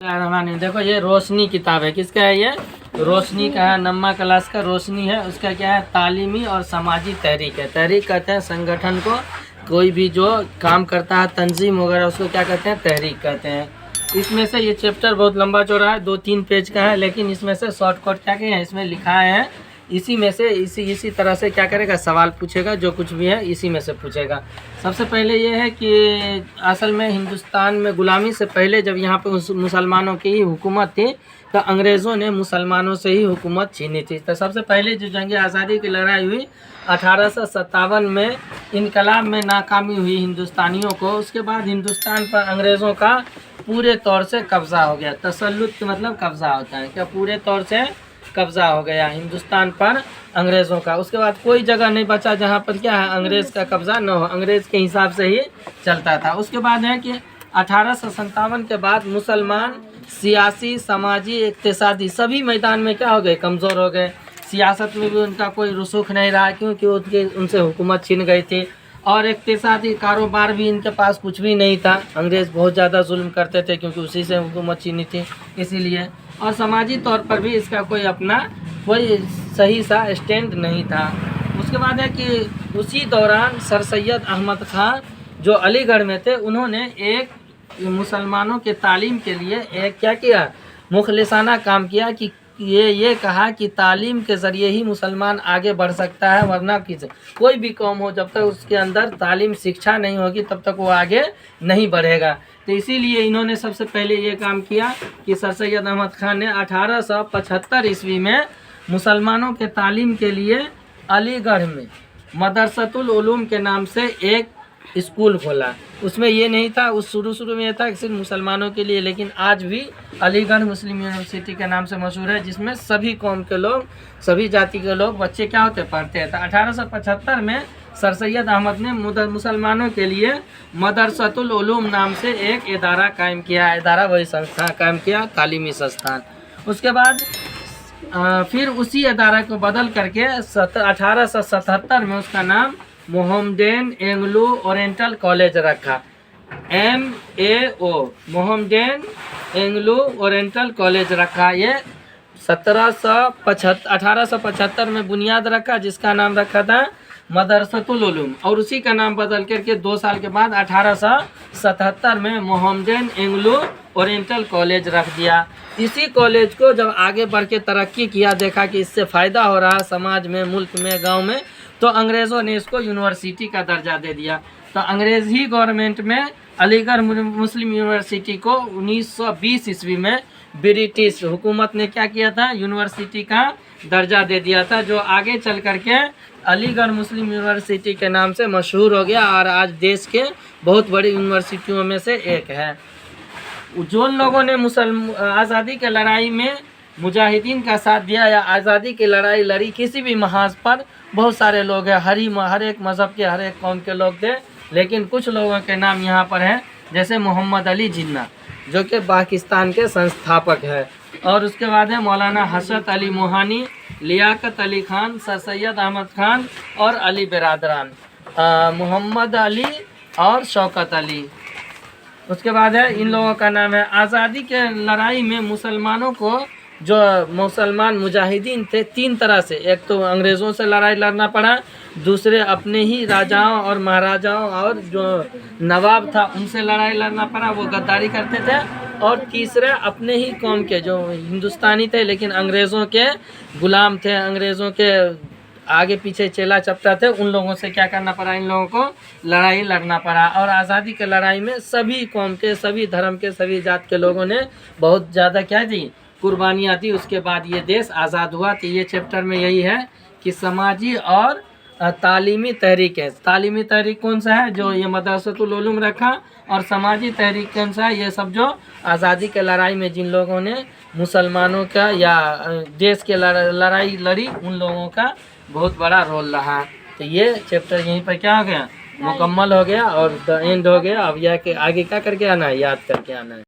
देखो ये रोशनी किताब है, किसका है ये? रोशनी का है, नम्मा क्लास का रोशनी है। उसका क्या है? तालीमी और समाजी तहरीक है। तहरीक कहते हैं संगठन को, कोई भी जो काम करता है तंजीम वगैरह उसको क्या कहते हैं? तहरीक कहते हैं। इसमें से ये चैप्टर बहुत लंबा चौड़ा है, 2-3 पेज का है, लेकिन इसमें से शॉर्टकट क्या क्या है इसमें लिखा है। इसी में से इसी तरह से क्या करेगा? सवाल पूछेगा, जो कुछ भी है इसी में से पूछेगा। सबसे पहले ये है कि असल में हिंदुस्तान में गुलामी से पहले जब यहाँ पे मुसलमानों की ही हुकूमत थी तो अंग्रेज़ों ने मुसलमानों से ही हुकूमत छीनी थी। तो सबसे पहले जो जंग आज़ादी की लड़ाई हुई 1857 में इनकलाब में नाकामी हुई हिंदुस्तानियों को। उसके बाद हिंदुस्तान पर अंग्रेज़ों का पूरे तौर से कब्ज़ा हो गया। तसल्लुत मतलब कब्ज़ा होता है क्या? पूरे तौर से कब्ज़ा हो गया हिंदुस्तान पर अंग्रेज़ों का। उसके बाद कोई जगह नहीं बचा जहाँ पर क्या है अंग्रेज़ का कब्ज़ा न हो, अंग्रेज़ के हिसाब से ही चलता था। उसके बाद है कि 1857 के बाद मुसलमान सियासी, समाजी, इक़्तिसादी सभी मैदान में क्या हो गए? कमज़ोर हो गए। सियासत में भी उनका कोई रुसूख नहीं रहा क्योंकि उनसे हुकूमत छीन गई थी। और इक़्तिसादी कारोबार भी इनके पास कुछ भी नहीं था। अंग्रेज़ बहुत ज़्यादा जुल्म करते थे क्योंकि उसी से हुकूमत छीनी थी इसीलिए। और समाजी तौर पर भी इसका कोई अपना कोई सही सा स्टैंड नहीं था। उसके बाद है कि उसी दौरान सर सैयद अहमद ख़ान जो अलीगढ़ में थे, उन्होंने एक मुसलमानों के तालीम के लिए एक क्या किया? मुखलिसाना काम किया कि ये कहा कि तालीम के ज़रिए ही मुसलमान आगे बढ़ सकता है, वरना कोई भी कौम हो जब तक उसके अंदर तालीम शिक्षा नहीं होगी तब तक वो आगे नहीं बढ़ेगा। तो इसीलिए इन्होंने सबसे पहले ये काम किया कि सर सैयद अहमद ख़ान ने 1875 ईस्वी में मुसलमानों के तालीम के लिए अलीगढ़ में मदरसतुल उलूम के नाम से एक स्कूल खोला। उसमें ये नहीं था, उस शुरू में ये था कि सिर्फ मुसलमानों के लिए, लेकिन आज भी अलीगढ़ मुस्लिम यूनिवर्सिटी के नाम से मशहूर है, जिसमें सभी कौम के लोग, सभी जाति के लोग बच्चे क्या होते? पढ़ते हैं। तो 1875 में सर सैयद अहमद ने मुसलमानों के लिए मदरसतुल उलूम नाम से एक इदारा कायम किया। इदारा वही संस्थान कायम किया, तालीमी संस्थान। उसके बाद फिर उसी इदारा को बदल करके 1877 में उसका नाम मोहम्मदन एंग्लो ओरिएंटल कॉलेज रखा। MAO Mohammedan Anglo oriental college रखा। ये 1875 में बुनियाद रखा, जिसका नाम रखा था मदरसतुल उलूम। और उसी का नाम बदल करके 2 साल के बाद 1877 में मोहम्मदन एंग्लो ओरिएंटल कॉलेज रख दिया। इसी कॉलेज को जब आगे बढ़ के तरक्की किया, देखा कि इससे फ़ायदा हो रहा समाज में, मुल्क में, गांव में, तो अंग्रेज़ों ने इसको यूनिवर्सिटी का दर्जा दे दिया। तो अंग्रेज़ी गवर्नमेंट में अलीगढ़ मुस्लिम यूनिवर्सिटी को 1920 ईस्वी में ब्रिटिश हुकूमत ने क्या किया था? यूनिवर्सिटी का दर्जा दे दिया था, जो आगे चल करके अलीगढ़ मुस्लिम यूनिवर्सिटी के नाम से मशहूर हो गया और आज देश के बहुत बड़ी यूनिवर्सिटियों में से एक है। जो लोगों ने आज़ादी के लड़ाई में मुजाहिदीन का साथ दिया या आज़ादी की लड़ाई लड़ी किसी भी महाज पर, बहुत सारे लोग हैं, हर एक मज़हब के, हर एक कौम के लोग थे, लेकिन कुछ लोगों के नाम यहाँ पर हैं, जैसे मोहम्मद अली जिन्ना जो कि पाकिस्तान के संस्थापक है। और उसके बाद है मौलाना हसरत अली मोहानी, लियाकत अली खान, सर सैयद अहमद ख़ान और अली बिरादरान, मोहम्मद अली और शौकत अली। उसके बाद है इन लोगों का नाम है। आज़ादी के लड़ाई में मुसलमानों को, जो मुसलमान मुजाहिदीन थे, 3 तरह से, एक तो अंग्रेज़ों से लड़ाई लड़ना पड़ा, दूसरे अपने ही राजाओं और महाराजाओं और जो नवाब था उनसे लड़ाई लड़ना पड़ा, वो गद्दारी करते थे, और तीसरे अपने ही कौम के जो हिंदुस्तानी थे लेकिन अंग्रेज़ों के गुलाम थे, अंग्रेज़ों के आगे पीछे चेला चपटा थे, उन लोगों से क्या करना पड़ा? इन लोगों को लड़ाई लड़ना पड़ा। और आज़ादी के लड़ाई में सभी कौम के, सभी धर्म के, सभी जात के लोगों ने बहुत ज़्यादा क्या दी? कुर्बानियाँ दी। उसके बाद ये देश आज़ाद हुआ। तो ये चैप्टर में यही है कि समाजी और तालीमी तहरीक है। तालीमी तहरीक कौन सा है? जो ये मदरसतुल उलूम रखा। और समाजी तहरीक कौन सा है? ये सब जो आज़ादी के लड़ाई में जिन लोगों ने मुसलमानों का या देश के लड़ाई लड़ी, उन लोगों का बहुत बड़ा रोल रहा। तो ये चैप्टर यहीं पर क्या हो गया? मुकम्मल हो गया और द एंड हो गया। अब यह कि आगे क्या करके आना है? याद करके आना है।